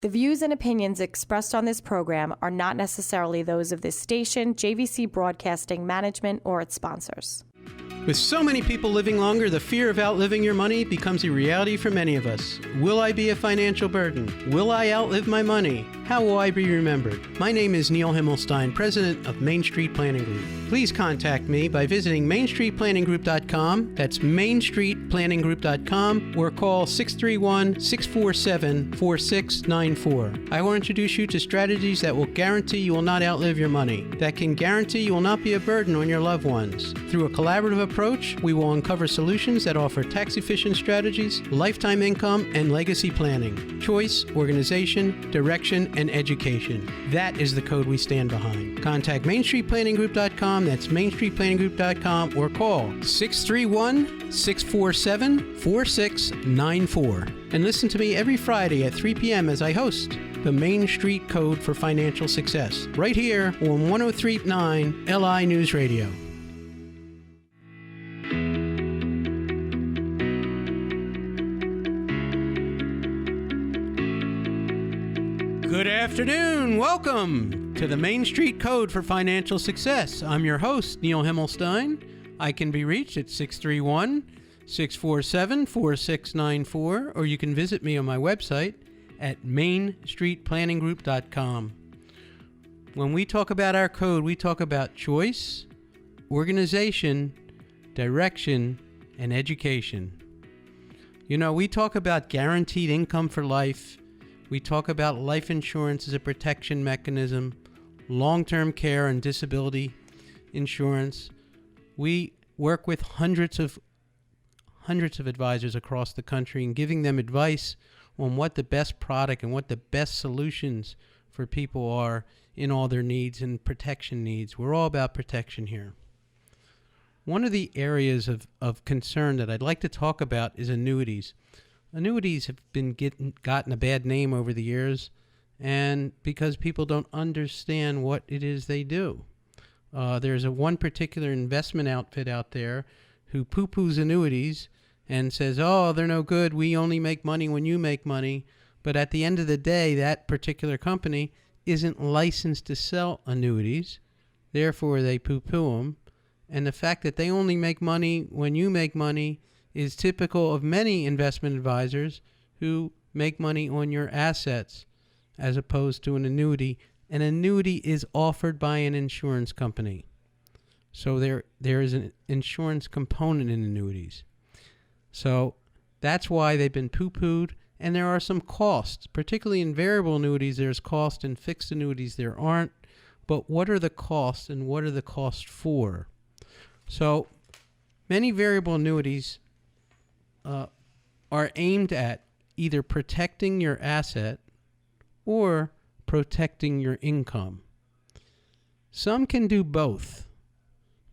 The views and opinions expressed on this program are not necessarily those of this station, JVC Broadcasting Management, or its sponsors. With so many people living longer, the fear of outliving your money becomes a reality for many of us. Will I be a financial burden? Will I outlive my money? How will I be remembered? My name is Neil Himmelstein, president of Main Street Planning Group. Please contact me by visiting mainstreetplanninggroup.com. That's mainstreetplanninggroup.com, or call 631-647-4694. I will introduce you to strategies that will guarantee you will not outlive your money, that can guarantee you will not be a burden on your loved ones. Through a collaborative approach, we will uncover solutions that offer tax-efficient strategies, lifetime income, and legacy planning, choice, organization, direction, and education. That is the code we stand behind. Contact mainstreetplanninggroup.com. That's mainstreetplanninggroup.com, or call 631-647-4694. And listen to me every Friday at 3 p.m. as I host the Main Street Code for Financial Success, right here on 103.9 LI News Radio. Good afternoon. Welcome to the Main Street Code for Financial Success. I'm your host, Neil Himmelstein. I can be reached at 631-647-4694, or you can visit me on my website at mainstreetplanninggroup.com. When we talk about our code, we talk about choice, organization, direction, and education. You know, we talk about guaranteed income for life. We talk about life insurance as a protection mechanism, long-term care and disability insurance. We work with hundreds of advisors across the country and giving them advice on what the best product and what the best solutions for people are in all their needs and protection needs. We're all about protection here. One of the areas of concern that I'd like to talk about is annuities. Annuities have been gotten a bad name over the years, and because people don't understand what it is they do. There's one particular investment outfit out there who poo-poos annuities and says, oh, they're no good. We only make money when you make money. But at the end of the day, that particular company isn't licensed to sell annuities. Therefore, they poo-poo them. And the fact that they only make money when you make money is typical of many investment advisors who make money on your assets as opposed to an annuity. An annuity is offered by an insurance company. So there is an insurance component in annuities. So that's why they've been poo-pooed, and there are some costs. Particularly in variable annuities, there's cost. In fixed annuities, there aren't. But what are the costs, and what are the costs for? So many variable annuities are aimed at either protecting your asset or protecting your income. Some can do both,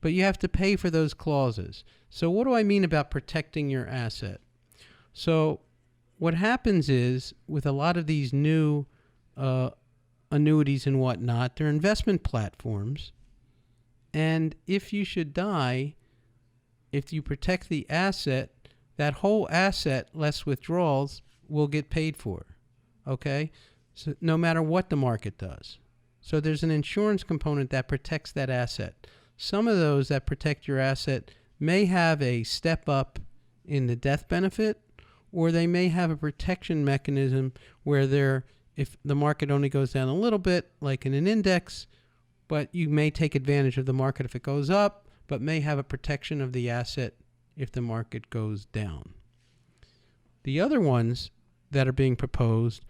but you have to pay for those clauses. So what do I mean about protecting your asset? So what happens is, with a lot of these new annuities and whatnot, they're investment platforms, and if you should die, if you protect the asset, that whole asset, less withdrawals, will get paid for, okay? So no matter what the market does. So there's an insurance component that protects that asset. Some of those that protect your asset may have a step up in the death benefit, or they may have a protection mechanism where if the market only goes down a little bit, like in an index, but you may take advantage of the market if it goes up, but may have a protection of the asset if the market goes down. The other ones that are being proposed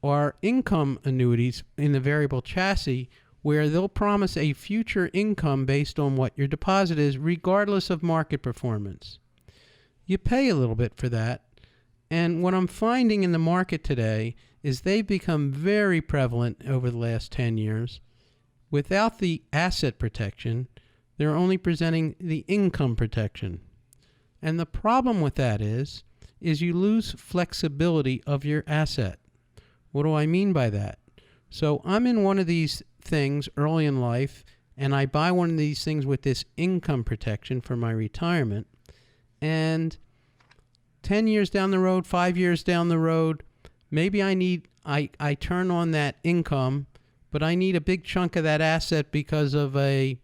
are income annuities in the variable chassis, where they'll promise a future income based on what your deposit is, regardless of market performance. You pay a little bit for that, and what I'm finding in the market today is they've become very prevalent over the last 10 years. Without the asset protection, they're only presenting the income protection. And the problem with that is you lose flexibility of your asset. What do I mean by that? So I'm in one of these things early in life, and I buy one of these things with this income protection for my retirement, and 10 years down the road, 5 years down the road, maybe I turn on that income, but I need a big chunk of that asset because of a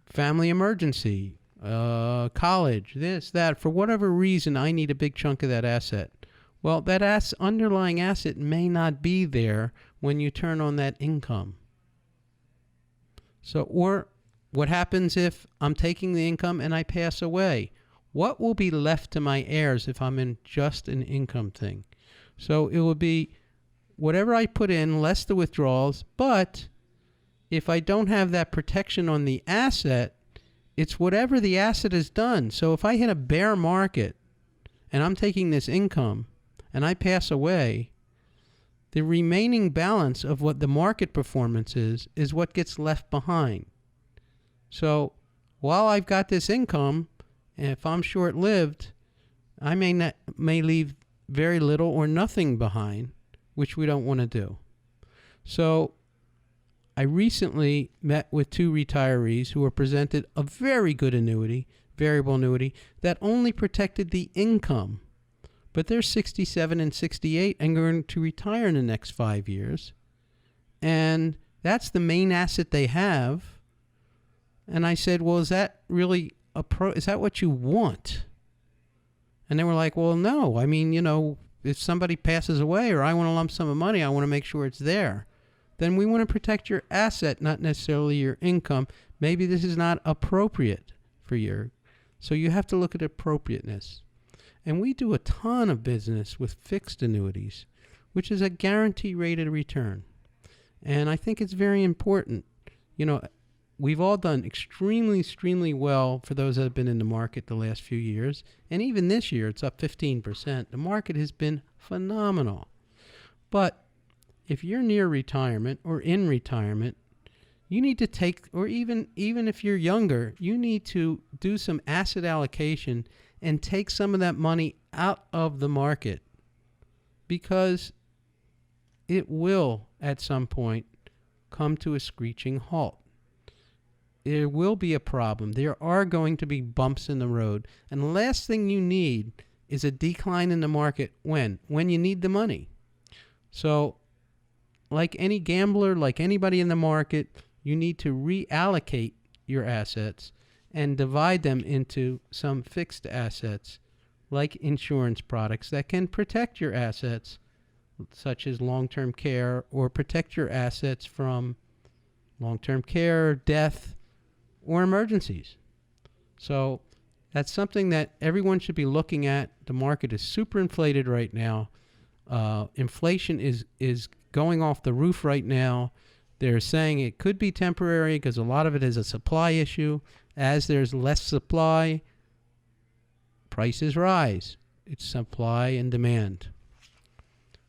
family emergency, college, this, that. For whatever reason, I need a big chunk of that asset. Well, that underlying asset may not be there when you turn on that income. So, or what happens if I'm taking the income and I pass away? What will be left to my heirs if I'm in just an income thing? So it would be whatever I put in, less the withdrawals, but if I don't have that protection on the asset, it's whatever the asset has done. So if I hit a bear market and I'm taking this income and I pass away, the remaining balance of what the market performance is what gets left behind. So while I've got this income, and if I'm short-lived, I may leave very little or nothing behind, which we don't want to do. So I recently met with 2 retirees who were presented a very good annuity, variable annuity, that only protected the income. But they're 67 and 68 and going to retire in the next 5 years. And that's the main asset they have. And I said, well, is that really is that what you want? And they were like, well, no. I mean, if somebody passes away or I want a lump sum of money, I want to make sure it's there. Then we want to protect your asset, not necessarily your income. Maybe this is not appropriate for your. So you have to look at appropriateness. And we do a ton of business with fixed annuities, which is a guarantee rate of return. And I think it's very important. We've all done extremely, extremely well for those that have been in the market the last few years. And even this year, it's up 15%. The market has been phenomenal. But if you're near retirement or in retirement, you need to take, or even if you're younger, you need to do some asset allocation and take some of that money out of the market, because it will at some point come to a screeching halt. There will be a problem. There are going to be bumps in the road. And the last thing you need is a decline in the market. When you need the money. So like any gambler, like anybody in the market, you need to reallocate your assets and divide them into some fixed assets, like insurance products that can protect your assets, such as long-term care, or protect your assets from long-term care, death, or emergencies. So that's something that everyone should be looking at. The market is super inflated right now. Inflation is going off the roof right now. They're saying it could be temporary because a lot of it is a supply issue. As there's less supply, prices rise. It's supply and demand.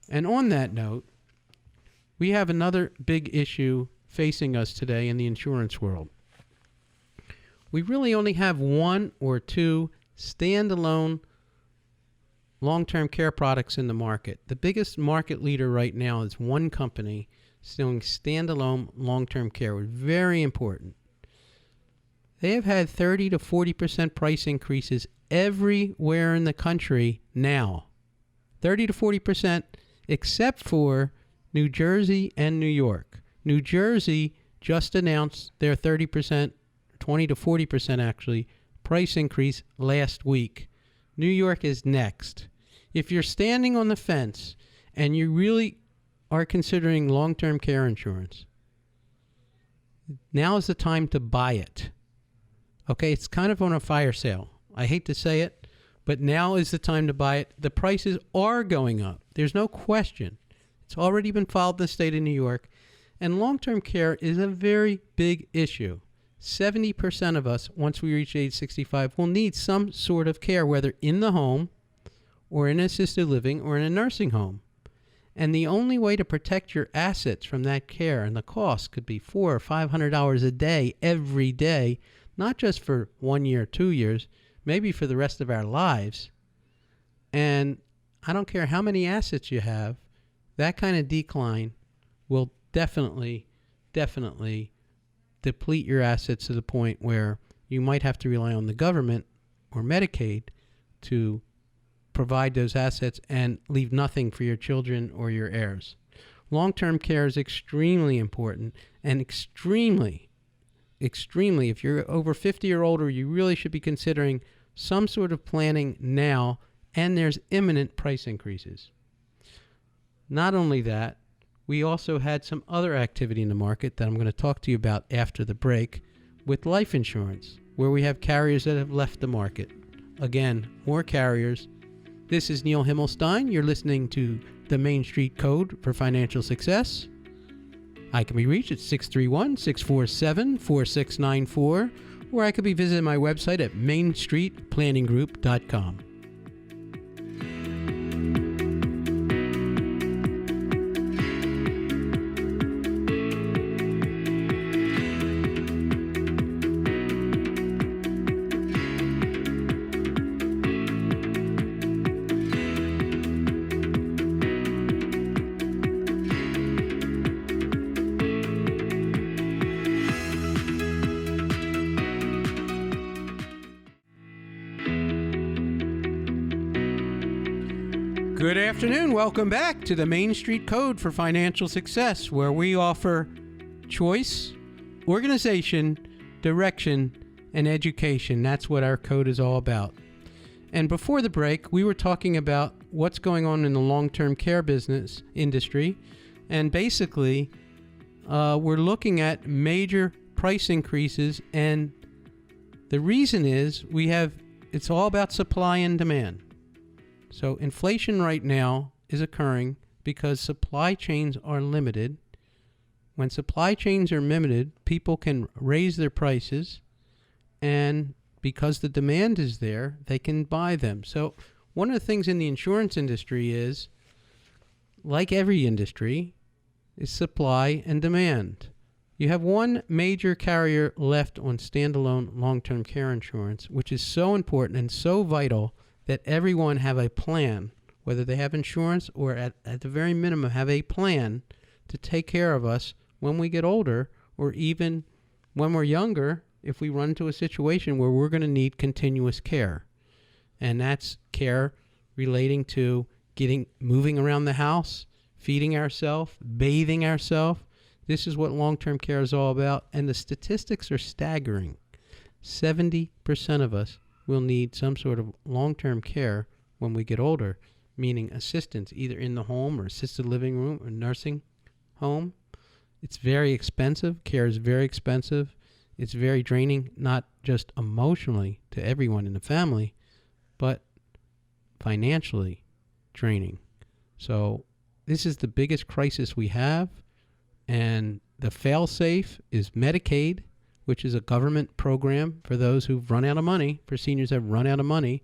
And on that note, we have another big issue facing us today in the insurance world. We really only have 1 or 2 standalone long-term care products in the market. The biggest market leader right now is one company doing standalone long-term care. Very important. They have had 30 to 40% price increases everywhere in the country now. 30 to 40%, except for New Jersey and New York. New Jersey just announced their 30%, 20 to 40% actually, price increase last week. New York is next. If you're standing on the fence and you really are considering long-term care insurance, now is the time to buy it. Okay, it's kind of on a fire sale. I hate to say it, but now is the time to buy it. The prices are going up. There's no question. It's already been filed in the state of New York. And long-term care is a very big issue. 70% of us, once we reach age 65, will need some sort of care, whether in the home or in assisted living or in a nursing home. And the only way to protect your assets from that care, and the cost could be $400 or $500 a day, every day, not just for 1 year, 2 years, maybe for the rest of our lives. And I don't care how many assets you have, that kind of decline will definitely deplete your assets to the point where you might have to rely on the government or Medicaid to provide those assets and leave nothing for your children or your heirs. Long-term care is extremely important, and extremely, if you're over 50 or older, you really should be considering some sort of planning now, and there's imminent price increases. Not only that, we also had some other activity in the market that I'm going to talk to you about after the break with life insurance, where we have carriers that have left the market. Again, more carriers. This is Neil Himmelstein. You're listening to the Main Street Code for Financial Success. I can be reached at 631-647-4694, or I could be visiting my website at mainstreetplanninggroup.com. Good afternoon. Welcome back to the Main Street Code for Financial Success, where we offer choice, organization, direction, and education. That's what our code is all about. And before the break, we were talking about what's going on in the long-term care business industry. And basically, we're looking at major price increases. And the reason is it's all about supply and demand. So inflation right now is occurring because supply chains are limited. When supply chains are limited, people can raise their prices, and because the demand is there, they can buy them. So one of the things in the insurance industry is, like every industry, is supply and demand. You have one major carrier left on standalone long-term care insurance, which is so important and so vital that everyone have a plan, whether they have insurance or at the very minimum have a plan to take care of us when we get older, or even when we're younger, if we run into a situation where we're going to need continuous care. And that's care relating to moving around the house, feeding ourselves, bathing ourselves. This is what long-term care is all about. And the statistics are staggering. 70% of us will need some sort of long-term care when we get older, meaning assistance either in the home or assisted living room or nursing home. It's very expensive. Care is very expensive. It's very draining, not just emotionally to everyone in the family, but financially draining. So this is the biggest crisis we have, and the fail-safe is Medicaid, which is a government program for those who've run out of money, for seniors that have run out of money.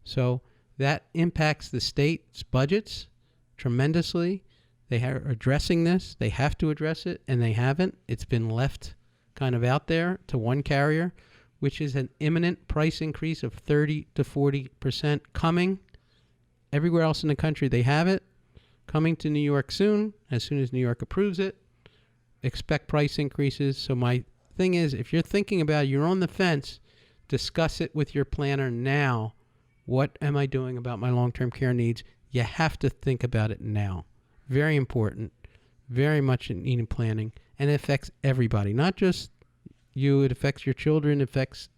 So that impacts the state's budgets tremendously. They are addressing this. They have to address it, and they haven't. It's been left kind of out there to one carrier, which is an imminent price increase of 30 to 40% coming. Everywhere else in the country, they have it. Coming to New York soon as New York approves it. Expect price increases. So my thing is, if you're thinking about it, you're on the fence, discuss it with your planner now. What am I doing about my long-term care needs? You have to think about it now. Very important, very much needing planning, and it affects everybody, not just you. It affects your children, it affects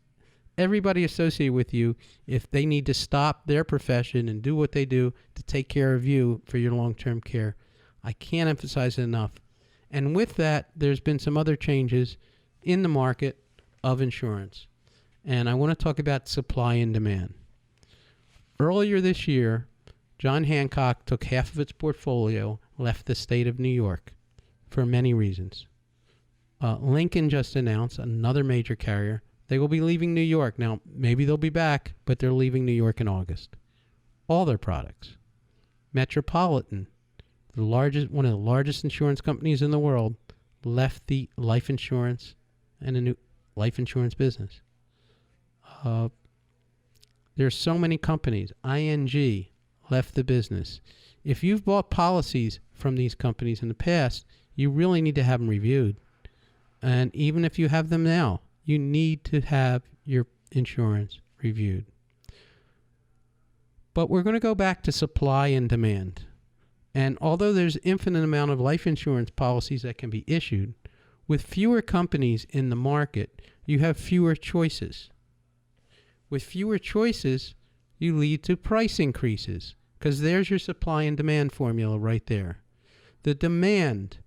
everybody associated with you if they need to stop their profession and do what they do to take care of you for your long-term care. I can't emphasize it enough. And with that, there's been some other changes in the market of insurance. And I want to talk about supply and demand. Earlier this year, John Hancock took half of its portfolio, left the state of New York for many reasons. Lincoln just announced, another major carrier, they will be leaving New York. Now, maybe they'll be back, but they're leaving New York in August. All their products. Metropolitan, one of the largest insurance companies in the world, left the life insurance and a new life insurance business. There's so many companies. ING left the business. If you've bought policies from these companies in the past, you really need to have them reviewed. And even if you have them now, you need to have your insurance reviewed. But we're going to go back to supply and demand. And although there's infinite amount of life insurance policies that can be issued, with fewer companies in the market, you have fewer choices. With fewer choices, you lead to price increases, because there's your supply and demand formula right there. The demand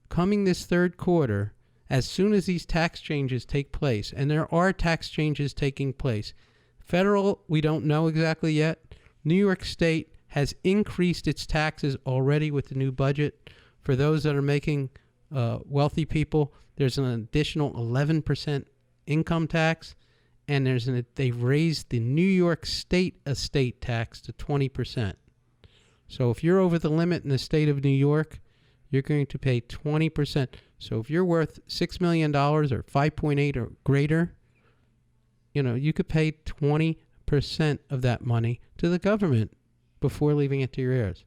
coming this third quarter, as soon as these tax changes take place, and there are tax changes taking place, federal, we don't know exactly yet. New York State has increased its taxes already with the new budget. For those that are making wealthy people, there's an additional 11% income tax, and they've raised the New York State estate tax to 20%. So if you're over the limit in the state of New York, you're going to pay 20%. So if you're worth $6 million or 5.8 or greater, you could pay 20% of that money to the government before leaving it to your heirs.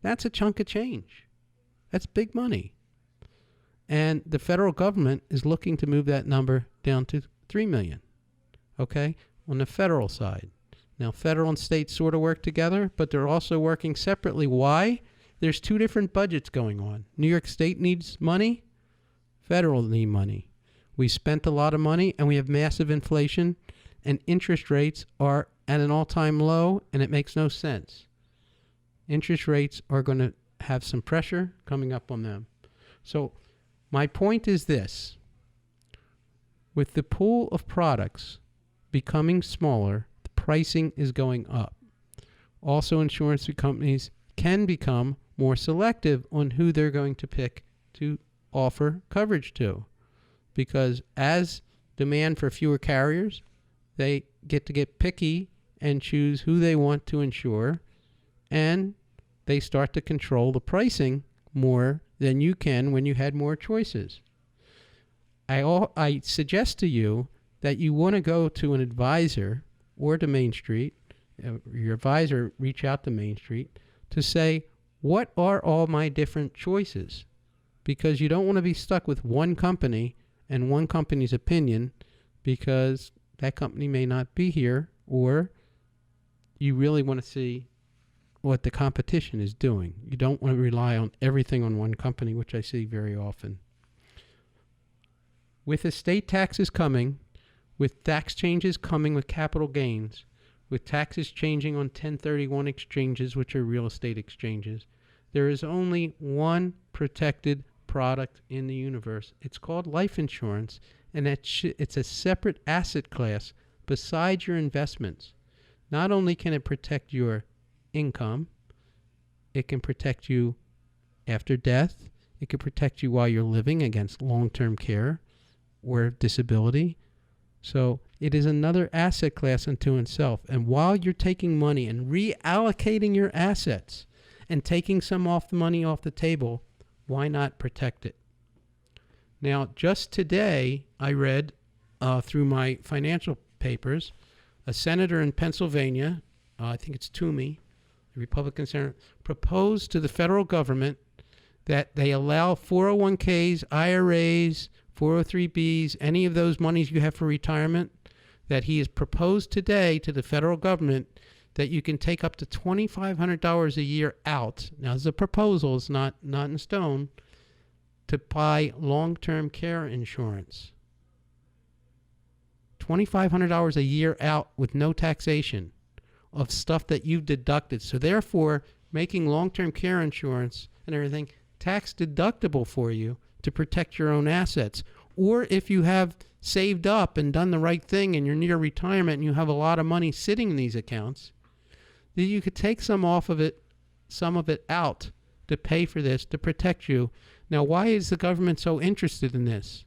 That's a chunk of change. That's big money. And the federal government is looking to move that number down to $3 million. Okay? On the federal side. Now, federal and state sort of work together, but they're also working separately. Why? There's two different budgets going on. New York State needs money. Federal need money. We spent a lot of money, and we have massive inflation, and interest rates are at an all-time low, and it makes no sense. Interest rates are going to have some pressure coming up on them. So my point is this. With the pool of products becoming smaller, the pricing is going up. Also, insurance companies can become more selective on who they're going to pick to offer coverage to. Because as demand for fewer carriers, they get picky and choose who they want to insure, and they start to control the pricing more than you can when you had more choices. I suggest to you that you want to go to an advisor or to Main Street, your advisor reach out to Main Street to say, what are all my different choices? Because you don't want to be stuck with one company and one company's opinion, because that company may not be here, or you really want to see what the competition is doing. You don't want to rely on everything on one company, which I see very often. With estate taxes coming, with tax changes coming with capital gains, with taxes changing on 1031 exchanges, which are real estate exchanges, there is only one protected product in the universe. It's called life insurance, and it's a separate asset class besides your investments. Not only can it protect your income, it can protect you after death. It can protect you while you're living against long-term care or disability. So it is another asset class unto itself. And while you're taking money and reallocating your assets and taking some off the money off the table, why not protect it? Now, just today, I read through my financial papers, a senator in Pennsylvania, I think it's Toomey, a Republican senator, proposed to the federal government that they allow 401ks, IRAs, 403bs, any of those monies you have for retirement, that he has proposed today to the federal government that you can take up to $2,500 a year out. Now, as a proposal, it's not in stone, to buy long-term care insurance. $2,500 a year out with no taxation of stuff that you've deducted. So therefore, making long-term care insurance and everything tax deductible for you to protect your own assets. Or if you have saved up and done the right thing and you're near retirement and you have a lot of money sitting in these accounts, then you could take some of it out to pay for this, to protect you. Now, why is the government so interested in this?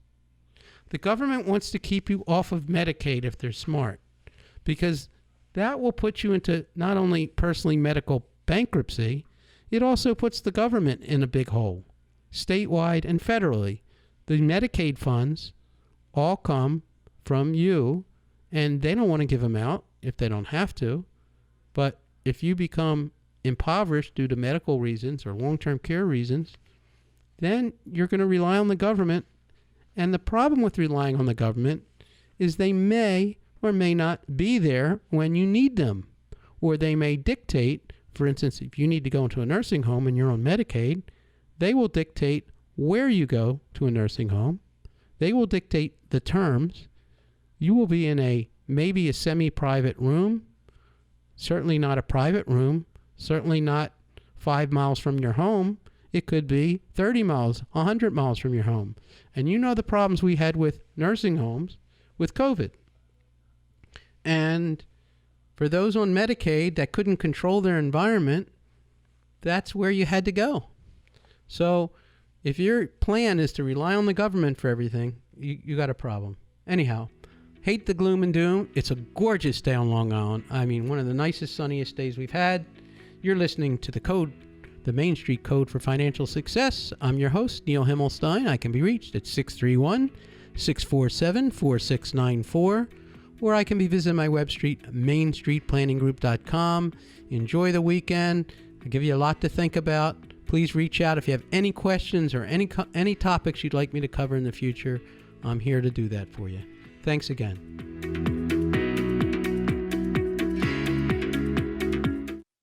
The government wants to keep you off of Medicaid if they're smart, because that will put you into not only personally medical bankruptcy, it also puts the government in a big hole, statewide and federally. The Medicaid funds all come from you, and they don't want to give them out if they don't have to. But if you become impoverished due to medical reasons or long-term care reasons, then you're going to rely on the government. And the problem with relying on the government is they may or may not be there when you need them, or they may dictate, for instance, if you need to go into a nursing home and you're on Medicaid, they will dictate where you go to a nursing home. They will dictate the terms. You will be in maybe a semi-private room, certainly not a private room, certainly not 5 miles from your home. It could be 30 miles, 100 miles from your home. And you know the problems we had with nursing homes with COVID. And for those on Medicaid that couldn't control their environment, that's where you had to go. So if your plan is to rely on the government for everything, you got a problem. Anyhow, hate the gloom and doom. It's a gorgeous day on Long Island. I mean, one of the nicest, sunniest days we've had. You're listening to The Code, the Main Street Code for Financial Success. I'm your host, Neil Himmelstein. I can be reached at 631-647-4694, or I can be visited my web street, mainstreetplanninggroup.com. Enjoy the weekend. I'll give you a lot to think about. Please reach out if you have any questions or any topics you'd like me to cover in the future. I'm here to do that for you. Thanks again.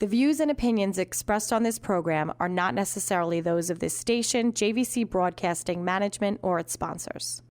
The views and opinions expressed on this program are not necessarily those of this station, JVC Broadcasting Management, or its sponsors.